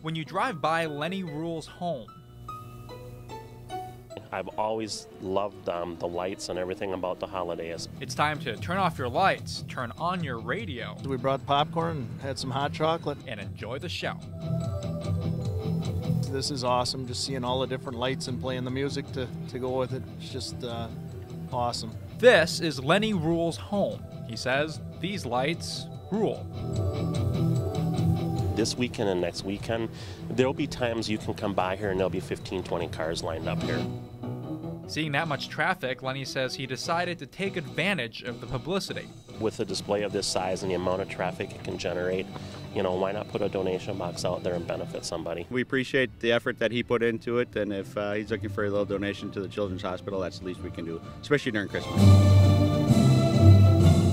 when you drive by Lenny Rule's home. I've always loved the lights and everything about the holidays. It's time to turn off your lights, turn on your radio. We brought popcorn, had some hot chocolate, and enjoy the show. This is awesome, just seeing all the different lights and playing the music to go with it. It's just awesome. This is Lenny Rule's home. He says these lights rule. This weekend and next weekend, there'll be times you can come by here and there'll be 15, 20 cars lined up here. Seeing that much traffic, Lenny says he decided to take advantage of the publicity. With a display of this size and the amount of traffic it can generate, you know, why not put a donation box out there and benefit somebody? We appreciate the effort that he put into it, and if he's looking for a little donation to the Children's Hospital, that's the least we can do, especially during Christmas.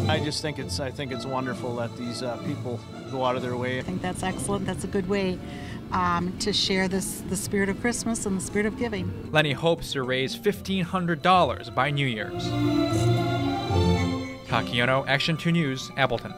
I think it's wonderful that these people go out of their way. I think that's excellent. That's a good way to share the spirit of Christmas and the spirit of giving. Lenny hopes to raise $1,500 by New Year's. Takiono, Action 2 News, Appleton.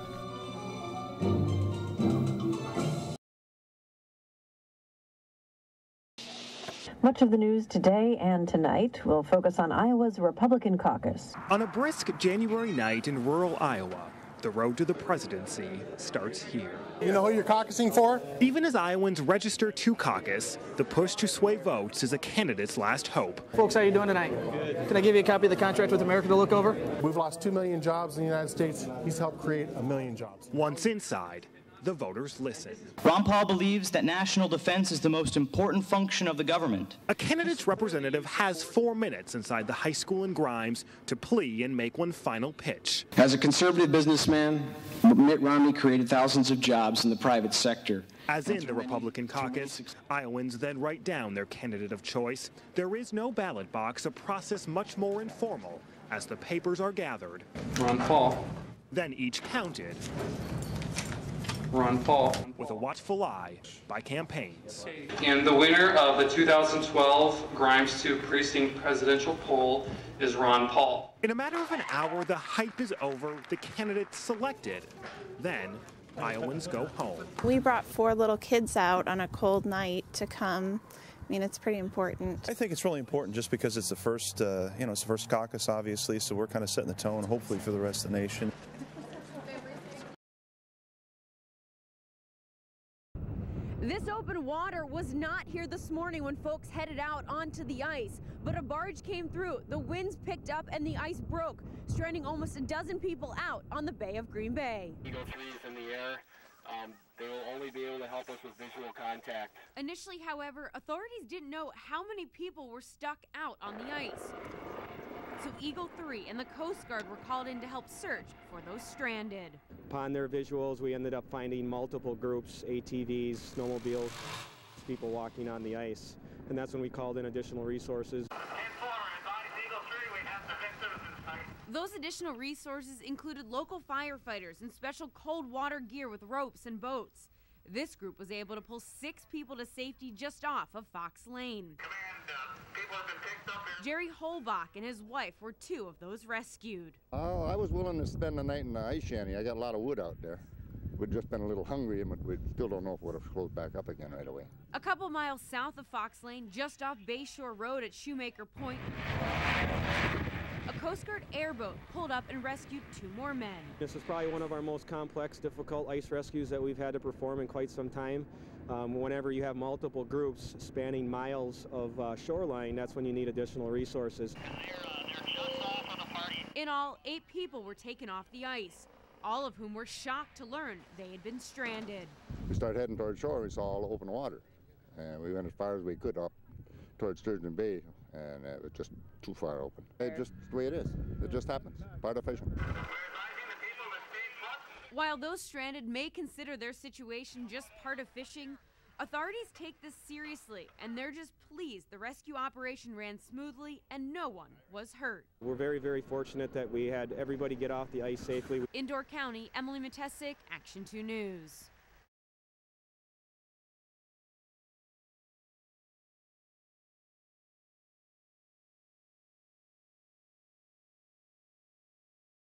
Much of the news today and tonight will focus on Iowa's Republican caucus. On a brisk January night in rural Iowa, the road to the presidency starts here. You know who you're caucusing for? Even as Iowans register to caucus, the push to sway votes is a candidate's last hope. Folks, how are you doing tonight? Good. Can I give you a copy of the contract with America to look over? We've lost 2 million jobs in the United States. He's helped create 1 million jobs. Once inside, the voters listen. Ron Paul believes that national defense is the most important function of the government. A candidate's representative has 4 minutes inside the high school in Grimes to plea and make one final pitch. As a conservative businessman, Mitt Romney created thousands of jobs in the private sector. As in the Republican caucus, Iowans then write down their candidate of choice. There is no ballot box, a process much more informal as the papers are gathered. Ron Paul. Then each counted. Ron Paul. With a watchful eye by campaigns. And the winner of the 2012 Grimes 2 Precinct presidential poll is Ron Paul. In a matter of an hour, the hype is over, the candidate selected. Then, Iowans go home. We brought 4 little kids out on a cold night to come. I mean, it's pretty important. I think it's really important just because it's the first, it's the first caucus, obviously, so we're kind of setting the tone, hopefully, for the rest of the nation. This open water was not here this morning when folks headed out onto the ice, but a barge came through, the winds picked up, and the ice broke, stranding almost a dozen people out on the Bay of Green Bay. Eagle 3 is in the air. They will only be able to help us with visual contact. Initially, however, authorities didn't know how many people were stuck out on the ice. So Eagle 3 and the Coast Guard were called in to help search for those stranded. Upon their visuals, we ended up finding multiple groups, ATVs, snowmobiles, people walking on the ice. And that's when we called in additional resources. Those additional resources included local firefighters and special cold water gear with ropes and boats. This group was able to pull 6 people to safety just off of Fox Lane. Jerry Holbach and his wife were 2 of those rescued. I was willing to spend the night in the ice shanty. I got a lot of wood out there. We'd just been a little hungry, and we still don't know if we'll have closed back up again right away. A couple miles south of Fox Lane, just off Bayshore Road at Shoemaker Point, a Coast Guard airboat pulled up and rescued 2 more men. This is probably one of our most complex, difficult ice rescues that we've had to perform in quite some time. Whenever you have multiple groups spanning miles of shoreline, that's when you need additional resources. In all, 8 people were taken off the ice, all of whom were shocked to learn they had been stranded. We started heading toward shore, and we saw all the open water. And we went as far as we could up towards Sturgeon Bay, and it was just too far open. It's just the way it is. It just happens. Part of fishing. While those stranded may consider their situation just part of fishing, authorities take this seriously, and they're just pleased the rescue operation ran smoothly and no one was hurt. We're very, very fortunate that we had everybody get off the ice safely. In Door County, Emily Matesic, Action 2 News.